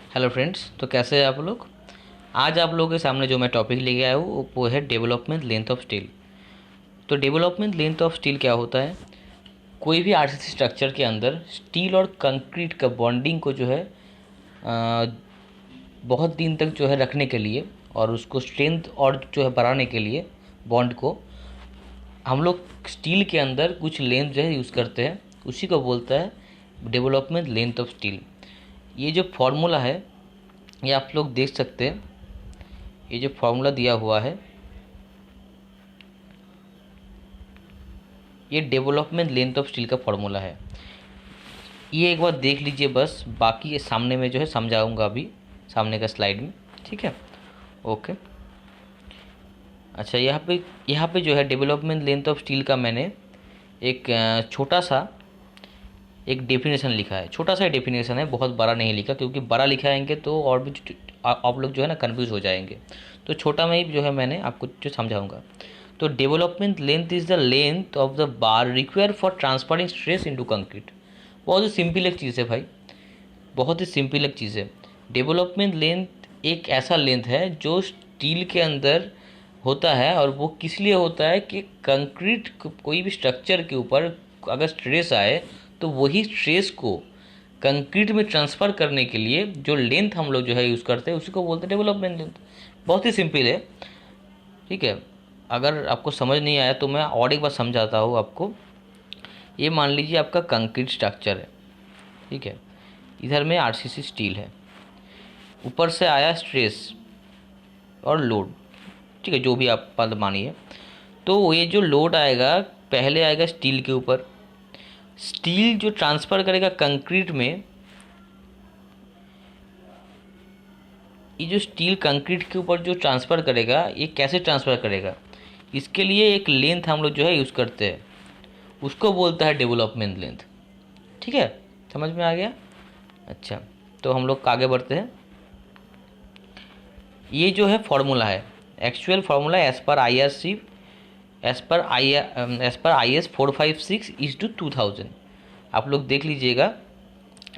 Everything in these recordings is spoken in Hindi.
हेलो फ्रेंड्स, तो कैसे हैं आप लोग। आज आप लोगों के सामने जो मैं टॉपिक लेके आया हूँ वो है डेवलपमेंट लेंथ ऑफ स्टील। तो डेवलपमेंट लेंथ ऑफ स्टील क्या होता है। कोई भी आरसीसी स्ट्रक्चर के अंदर स्टील और कंक्रीट का बॉन्डिंग को जो है अ, बहुत दिन तक जो है रखने के लिए और उसको स्ट्रेंथ और जो है बढ़ाने के लिए बॉन्ड को हम लोग स्टील के अंदर कुछ लेंथ जो है यूज़ करते हैं, उसी को बोलता है डेवलपमेंट लेंथ ऑफ स्टील। ये जो फार्मूला है ये आप लोग देख सकते हैं। ये जो फार्मूला दिया हुआ है ये डेवलपमेंट लेंथ ऑफ स्टील का फार्मूला है। ये एक बार देख लीजिए बस, बाकी ये सामने में जो है समझाऊंगा अभी सामने का स्लाइड में, ठीक है। ओके। अच्छा, यहाँ पे जो है डेवलपमेंट लेंथ ऑफ स्टील का मैंने एक छोटा सा एक डेफिनेशन लिखा है। छोटा सा डेफिनेशन है, बहुत बड़ा नहीं लिखा, क्योंकि बड़ा लिखाएंगे तो और भी आप लोग जो है ना कंफ्यूज हो जाएंगे। तो छोटा में ही जो है मैंने आपको जो समझाऊंगा। तो development length is the length of the bar require for transferring stress into concrete. बहुत ही सिंपल एक चीज़ है भाई, बहुत ही सिंपल एक चीज़ है। डेवलपमेंट लेंथ एक ऐसा लेंथ है जो स्टील के अंदर होता है, और वो किस लिए होता है कि कंक्रीट कोई भी स्ट्रक्चर के ऊपर अगर स्ट्रेस आए तो वही स्ट्रेस को कंक्रीट में ट्रांसफ़र करने के लिए जो लेंथ हम लोग जो है यूज़ करते हैं उसी को बोलते हैं डेवलपमेंट लेंथ। बहुत ही सिंपल है, ठीक है। अगर आपको समझ नहीं आया तो मैं और एक बार समझाता हूँ आपको। ये मान लीजिए आपका कंक्रीट स्ट्रक्चर है, ठीक है। इधर में आरसीसी स्टील है, ऊपर से आया स्ट्रेस और लोड, ठीक है, जो भी आप पद मानिए। तो ये जो लोड आएगा पहले आएगा स्टील के ऊपर। स्टील जो ट्रांसफ़र करेगा कंक्रीट में, ये जो स्टील कंक्रीट के ऊपर जो ट्रांसफ़र करेगा ये कैसे ट्रांसफ़र करेगा, इसके लिए एक लेंथ हम लोग जो है यूज़ करते हैं, उसको बोलता है डेवलपमेंट लेंथ, ठीक है। समझ में आ गया। अच्छा, तो हम लोग आगे बढ़ते हैं। ये जो है फार्मूला है, actual formula as per IRC, as per IS 456/2000। आप लोग देख लीजिएगा,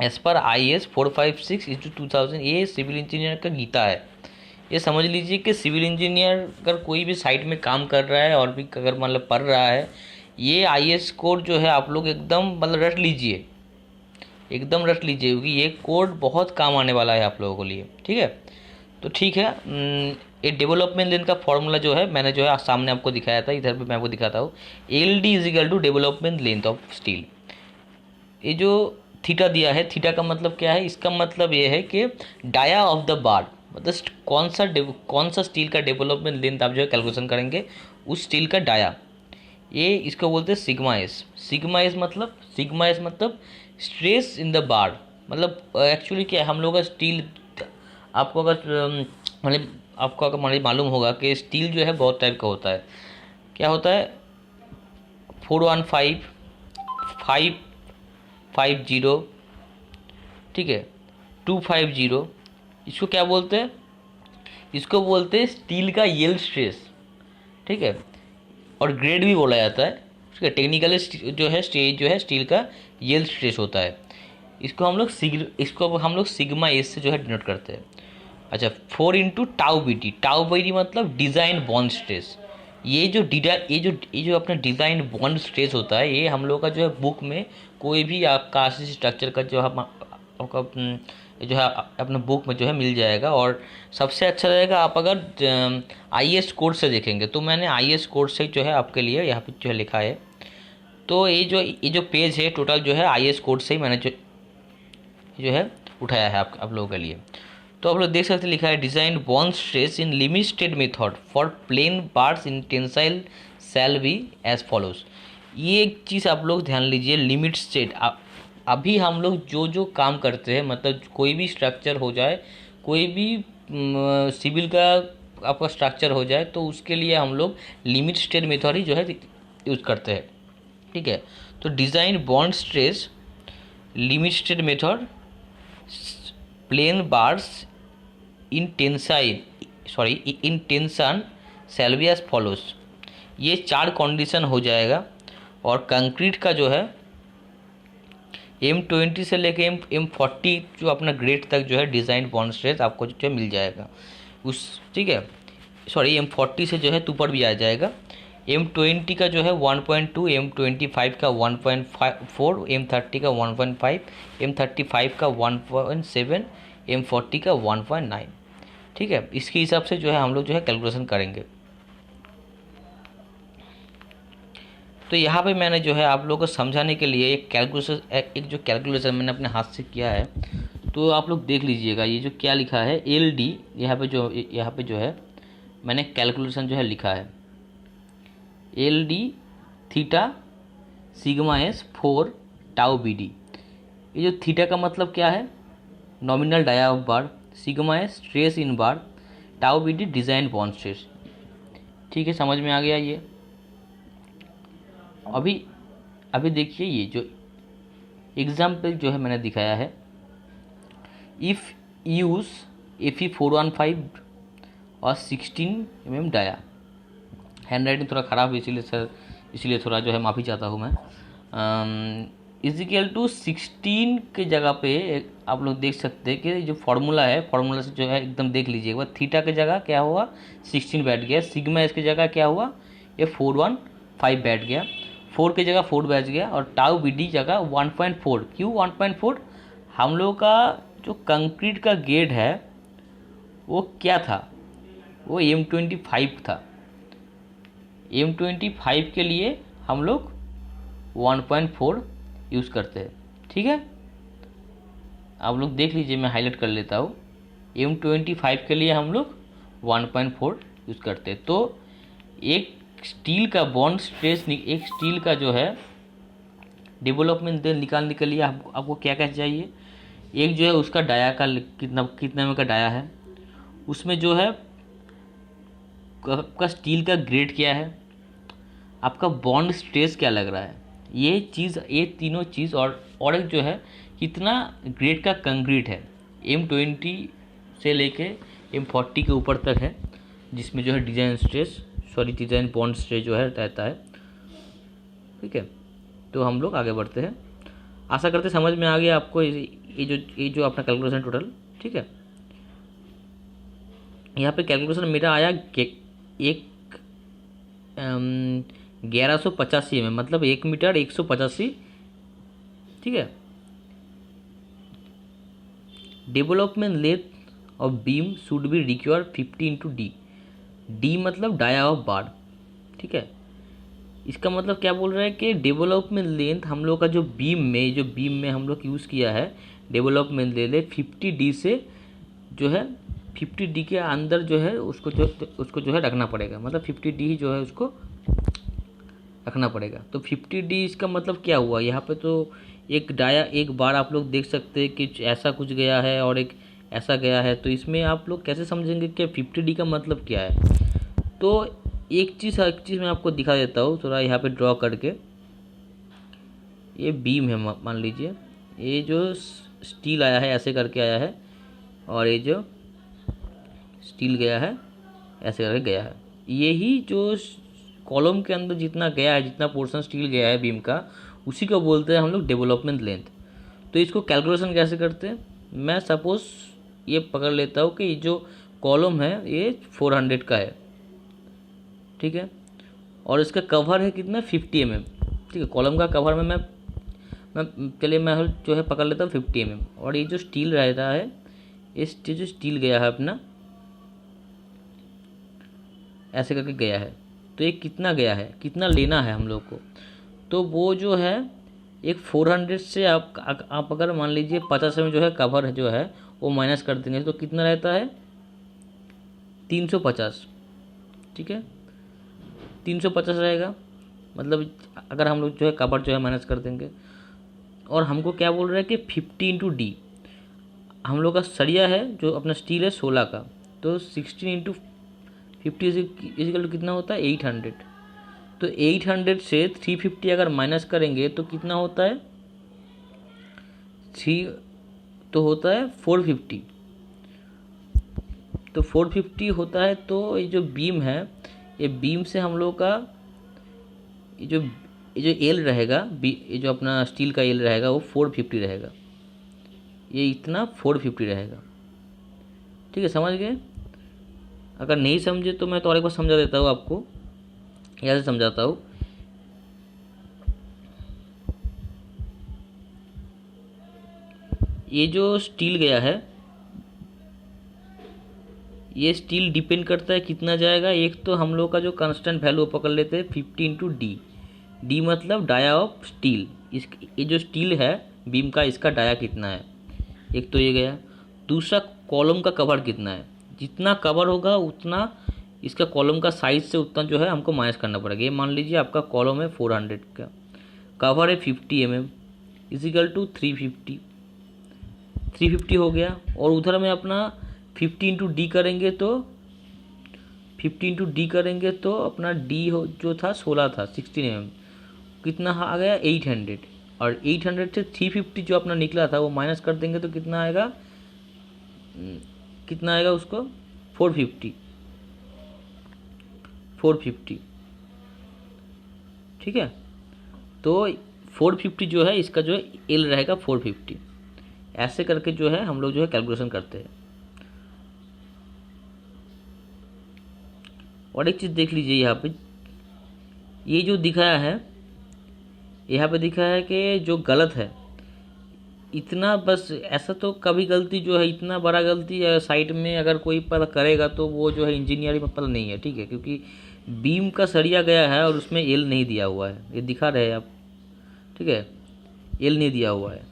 एज पर IS 456/2000। ये सिविल इंजीनियर का गीता है। ये समझ लीजिए कि सिविल इंजीनियर अगर कोई भी साइट में काम कर रहा है और भी अगर मतलब पढ़ रहा है, ये IS कोड जो है आप लोग एकदम मतलब रट लीजिए, एकदम रट लीजिए, क्योंकि ये कोड बहुत काम आने वाला है आप लोगों के लिए, ठीक है। तो ठीक है, ये डेवलपमेंट लेंथ का फॉर्मूला जो है मैंने जो है सामने आपको दिखाया था, इधर भी मैं आपको दिखाता हूँ। LD is equal to development length of steel. ये जो थीटा दिया है, थीटा का मतलब क्या है, इसका मतलब ये है कि डाया ऑफ द बार, मतलब कौन सा स्टील का डेवलपमेंट लेंथ आप जो है कैलकुलेशन करेंगे, उस स्टील का डाया, ये इसको बोलते हैं सिग्मा एस। सिग्मा एस मतलब स्ट्रेस इन द बार। मतलब एक्चुअली क्या है, हम लोग का स्टील, आपको अगर मतलब आपको अगर मतलब मालूम होगा कि स्टील जो है बहुत टाइप का होता है। क्या होता है, 415, 550, ठीक है, 250, इसको क्या बोलते हैं, इसको बोलते हैं स्टील का यील्ड स्ट्रेस, ठीक है। और ग्रेड भी बोला जाता है, ठीक है। टेक्निकली जो है स्टेज जो है स्टील का यील्ड स्ट्रेस होता है। इसको हम लोग सिग्मा एस से जो है डिनोट करते हैं। अच्छा, 4 × टाउ बी टी मतलब डिज़ाइन बॉन्ड स्ट्रेस। ये जो अपना डिज़ाइन बॉन्ड स्ट्रेस होता है, ये हम लोग का जो है बुक में कोई भी आपका आरसीसी स्ट्रक्चर का जो है आपका जो है अपने बुक में जो है मिल जाएगा। और सबसे अच्छा रहेगा आप अगर IS कोड से देखेंगे, तो मैंने IS कोड से जो है आपके लिए यहाँ पे जो है लिखा है। तो ये जो पेज है टोटल जो है IS कोड से ही मैंने जो है उठाया है आप लोगों के लिए। तो आप लोग देख सकते हैं लिखा है design bond stress in limited method for plain bars in tensile shall be as follows. ये एक चीज़ आप लोग ध्यान लीजिए, लिमिट स्टेट। अभी हम लोग जो जो काम करते हैं, मतलब कोई भी स्ट्रक्चर हो जाए, कोई भी सिविल का आपका स्ट्रक्चर हो जाए, तो उसके लिए हम लोग लिमिट स्टेट मेथड ही जो है यूज़ करते हैं, ठीक है। तो design bond stress limit state method plain bars in tension shall be as follows. ये 4 कंडीशन हो जाएगा। और कंक्रीट का जो है M20 से लेके M40 जो अपना ग्रेड तक जो है डिज़ाइन बॉन्ड स्ट्रेस आपको जो है मिल जाएगा उस, ठीक है, सॉरी M40 से जो है ऊपर भी आ जाएगा। M20 का जो है 1.2, M25 का 1.4, M30 का 1.5, M35 का 1.7, M40 का 1.9, ठीक है। इसके हिसाब से जो है हम लोग जो है कैलकुलेशन करेंगे। तो यहाँ पे मैंने जो है आप लोगों को समझाने के लिए एक जो कैलकुलेशन मैंने अपने हाथ से किया है, तो आप लोग देख लीजिएगा। ये जो क्या लिखा है LD, यहाँ पे जो है मैंने कैलकुलेशन जो है लिखा है LD theta sigma S 4 tau BD। ये जो थीटा का मतलब क्या है, nominal dia of bar, sigma S stress in bar, tau BD design bond stress, ठीक है, समझ में आ गया ये। अभी देखिए ये जो एग्जाम्पल जो है मैंने दिखाया है, इफ़ यूज़ Fe415 और 16 mm डाया। हैंड राइटिंग थोड़ा ख़राब है इसीलिए थोड़ा जो है माफ़ी चाहता हूँ मैं। इजिकल टू 16 के जगह पे आप लोग देख सकते हैं कि जो फार्मूला है, फार्मूला से जो है एकदम देख लीजिए एक बार। थीटा की जगह क्या हुआ 16 बैठ गया, सिग्मा इसकी जगह क्या हुआ ये 415 बैठ गया, 4 की जगह 4 बैठ गया, और टाउ BD जगह 1.4। क्यों 1.4? हम लोग का जो कंक्रीट का ग्रेड है वो क्या था, वो M25 था। M25 के लिए हम लोग 1.4 यूज़ करते हैं, ठीक है। आप लोग देख लीजिए, मैं हाईलाइट कर लेता हूँ। M25 के लिए हम लोग 1.4 यूज़ करते हैं। तो एक स्टील का बॉन्ड स्ट्रेस, एक स्टील का जो है डेवलपमेंट देन निकालने के लिए आपको क्या क्या चाहिए। एक जो है उसका डाया का कितना में का डाया है, उसमें जो है आपका स्टील का ग्रेड क्या है, आपका बॉन्ड स्ट्रेस क्या लग रहा है, ये तीनों चीज़, और एक जो है कितना ग्रेड का कंक्रीट है। M20 से लेके M40 के ऊपर तक है, जिसमें जो है डिज़ाइन बॉन्ड स्ट्रेस जो है रहता है, ठीक है। तो हम लोग आगे बढ़ते हैं। आशा करते समझ में आ गया आपको ये जो अपना कैलकुलेशन टोटल, ठीक है। यहाँ पे कैलकुलेशन मेरा आया 1185 में, मतलब 1 मीटर 185, ठीक है। Development length of beam should be require 50 × D। D मतलब डाया ऑफ बार, ठीक है। इसका मतलब क्या बोल रहा है कि डेवलपमेंट लेंथ हम लोग का जो बीम में हम लोग यूज़ किया है, डेवलपमेंट ले 50D से जो है 50D के अंदर जो है उसको जो है रखना पड़ेगा, मतलब 50D ही जो है उसको रखना पड़ेगा। तो 50D इसका मतलब क्या हुआ, यहाँ पे तो एक डाया एक बार आप लोग देख सकते हैं कि ऐसा कुछ गया है और एक ऐसा गया है। तो इसमें आप लोग कैसे समझेंगे कि 50D का मतलब क्या है। तो एक चीज़ मैं आपको दिखा देता हूँ थोड़ा, यहाँ पे ड्रॉ करके। ये बीम है, मान लीजिए ये जो स्टील आया है ऐसे करके आया है, और ये जो स्टील गया है ऐसे करके गया है। यही जो कॉलम के अंदर जितना गया है, जितना पोर्शन स्टील गया है बीम का, उसी को बोलते हैं हम लोग डेवलपमेंट लेंथ। तो इसको कैलकुलेशन कैसे करते हैं, मैं सपोज़ ये पकड़ लेता हूँ कि जो कॉलम है ये 400 का है, ठीक है, और इसका कवर है कितना 50 mm, ठीक है। कॉलम का कवर में मैं जो है पकड़ लेता हूँ 50 mm, और ये जो स्टील रहता है, इस जो स्टील गया है अपना ऐसे करके गया है, तो ये कितना गया है, कितना लेना है हम लोग को। तो वो जो है एक 400 से आप अगर मान लीजिए 50 में जो है कवर जो है वो माइनस कर देंगे, तो कितना रहता है 350, ठीक है, 350 रहेगा। मतलब अगर हम लोग जो है कवर जो है माइनस कर देंगे, और हमको क्या बोल रहा है कि 50 × D हम लोग का सरिया है जो अपना स्टील है 16 का, तो 16 × 50 इजिकल टू कितना होता है 800। तो 800 से 350 अगर माइनस करेंगे तो कितना होता है 3, तो होता है 450। तो 450 होता है। तो ये जो बीम है, ये बीम से हम लोग का ये जो ये जो एल रहेगा ये जो अपना स्टील का एल रहेगा वो 450 रहेगा, ये इतना 450 रहेगा। ठीक है, समझ गए? अगर नहीं समझे तो मैं तो और एक बार समझा देता हूँ आपको, यहाँ से समझाता हूँ। ये जो स्टील गया है, ये स्टील डिपेंड करता है कितना जाएगा। एक तो हम लोग का जो कांस्टेंट वैल्यू पकड़ लेते हैं 50 इंटू डी, डी मतलब डाया ऑफ स्टील। इस ये जो स्टील है बीम का, इसका डाया कितना है, एक तो ये गया। दूसरा कॉलम का कवर कितना है, जितना कवर होगा उतना इसका कॉलम का साइज से उतना जो है हमको माइनस करना पड़ेगा। ये मान लीजिए आपका कॉलम है 400 का, कवर है 50 mm, इजिकल टू 350 हो गया। और उधर में अपना 50 इंटू डी करेंगे तो 50 इंटू डी करेंगे तो अपना डी हो जो था 16 था, 16 mm, कितना आ गया 800। और 800 से 350 जो अपना निकला था वो माइनस कर देंगे तो कितना आएगा, कितना आएगा उसको 450। ठीक है, तो 450 जो है इसका जो है एल रहेगा 450। ऐसे करके जो है हम लोग जो है कैलकुलेशन करते हैं। और एक चीज़ देख लीजिए यहाँ पे, ये जो दिखाया है यहाँ पे दिखाया है कि जो गलत है इतना, बस ऐसा तो कभी गलती जो है इतना बड़ा गलती साइट में अगर कोई पता करेगा तो वो जो है इंजीनियरिंग में पता नहीं है। ठीक है, क्योंकि बीम का सरिया गया है और उसमें एल नहीं दिया हुआ है, ये दिखा रहे हैं आप। ठीक है, एल नहीं दिया हुआ है,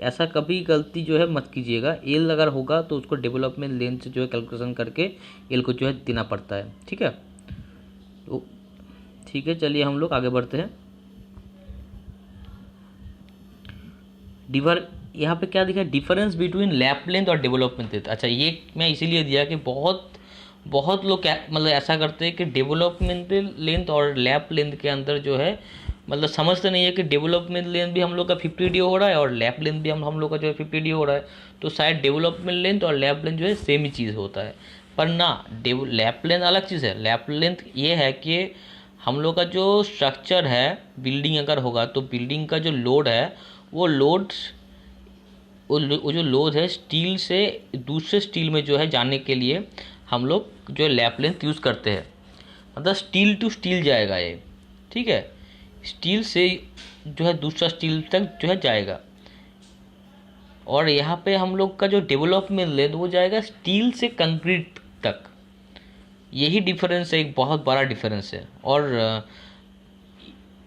ऐसा कभी गलती जो है मत कीजिएगा। एल अगर होगा तो उसको डेवलपमेंट लेंथ से जो है कैलकुलेशन करके एल को जो है देना पड़ता है। ठीक है, तो ठीक है, चलिए हम लोग आगे बढ़ते हैं। यहाँ पे क्या दिखा है, डिफरेंस बिटवीन लैप लेंथ और डेवलपमेंट लेंथ। अच्छा, ये मैं इसीलिए दिया कि बहुत लोग क्या मतलब ऐसा करते हैं कि डेवलपमेंट लेंथ और लैप लेंथ के अंदर जो है मतलब समझते नहीं है कि डेवलपमेंट लेंथ भी हम लोग का 50 डी हो रहा है और लैप लेंथ भी हम लोग का जो है 50 डी हो रहा है। तो शायद डेवलपमेंट लेंथ और लैप लेंथ जो है सेम ही चीज़ होता है, पर ना, लैप लेंथ अलग चीज़ है। लैप लेंथ ये है कि हम लोग का जो स्ट्रक्चर है, बिल्डिंग अगर होगा तो बिल्डिंग का जो लोड है वो जो लोड है स्टील से दूसरे स्टील में जो है जाने के लिए हम लोग जो है लैप लेंथ यूज़ करते हैं। मतलब स्टील टू स्टील जाएगा ये। ठीक है, स्टील से जो है दूसरा स्टील तक जो है जाएगा। और यहाँ पे हम लोग का जो डेवलपमेंट लेंथ वो जाएगा स्टील से कंक्रीट तक। यही डिफरेंस है, एक बहुत बड़ा डिफरेंस है। और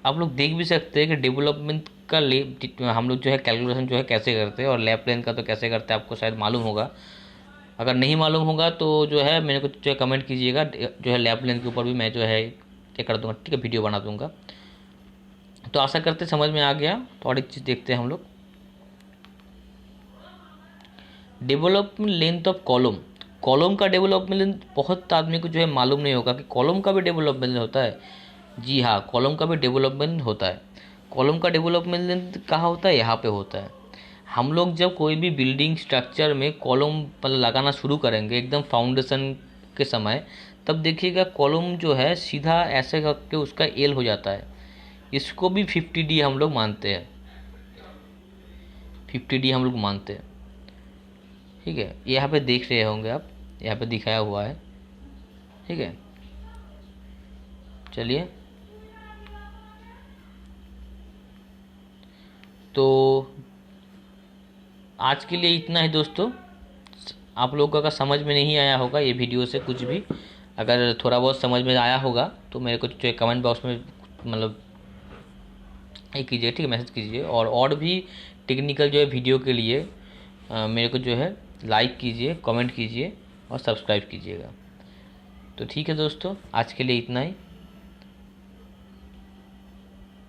आप लोग देख भी सकते हैं कि डेवलपमेंट का हम लोग जो है कैलकुलेशन जो है कैसे करते हैं और लैप लेंथ का तो कैसे करते हैं आपको शायद मालूम होगा। अगर नहीं मालूम होगा तो जो है मेरे को जो है कमेंट कीजिएगा, जो है लैप लेंथ के ऊपर भी मैं जो है ये कर दूँगा। ठीक है, वीडियो बना दूँगा। तो आशा करते समझ में आ गया। तो और एक चीज़ देखते हैं हम लोग, डेवलपमेंट लेंथ ऑफ कॉलम का डेवलपमेंट लेंथ बहुत आदमी को जो है मालूम नहीं होगा कि कॉलम का भी डेवलपमेंट होता है। जी हाँ, कॉलम का भी डेवलपमेंट होता है। कॉलम का डेवलपमेंट लेंथ कहाँ होता है, यहाँ पे होता है। हम लोग जब कोई भी बिल्डिंग स्ट्रक्चर में कॉलम लगाना शुरू करेंगे एकदम फाउंडेशन के समय, तब देखिएगा कॉलम जो है सीधा ऐसे करके उसका एल हो जाता है। इसको भी 50 डी हम लोग मानते हैं, 50 डी हम लोग मानते हैं। ठीक है, यहाँ पे देख रहे होंगे आप, यहाँ पे दिखाया हुआ है। ठीक है, चलिए, तो आज के लिए इतना ही दोस्तों। आप लोगों का समझ में नहीं आया होगा ये वीडियो से कुछ भी, अगर थोड़ा बहुत समझ में आया होगा तो मेरे को जो कमेंट बॉक्स में मतलब ये कीजिए। ठीक है, मैसेज कीजिए। और भी टेक्निकल जो है वीडियो के लिए मेरे को जो है लाइक कीजिए, कमेंट कीजिए और सब्सक्राइब कीजिएगा। तो ठीक है दोस्तों, आज के लिए इतना ही।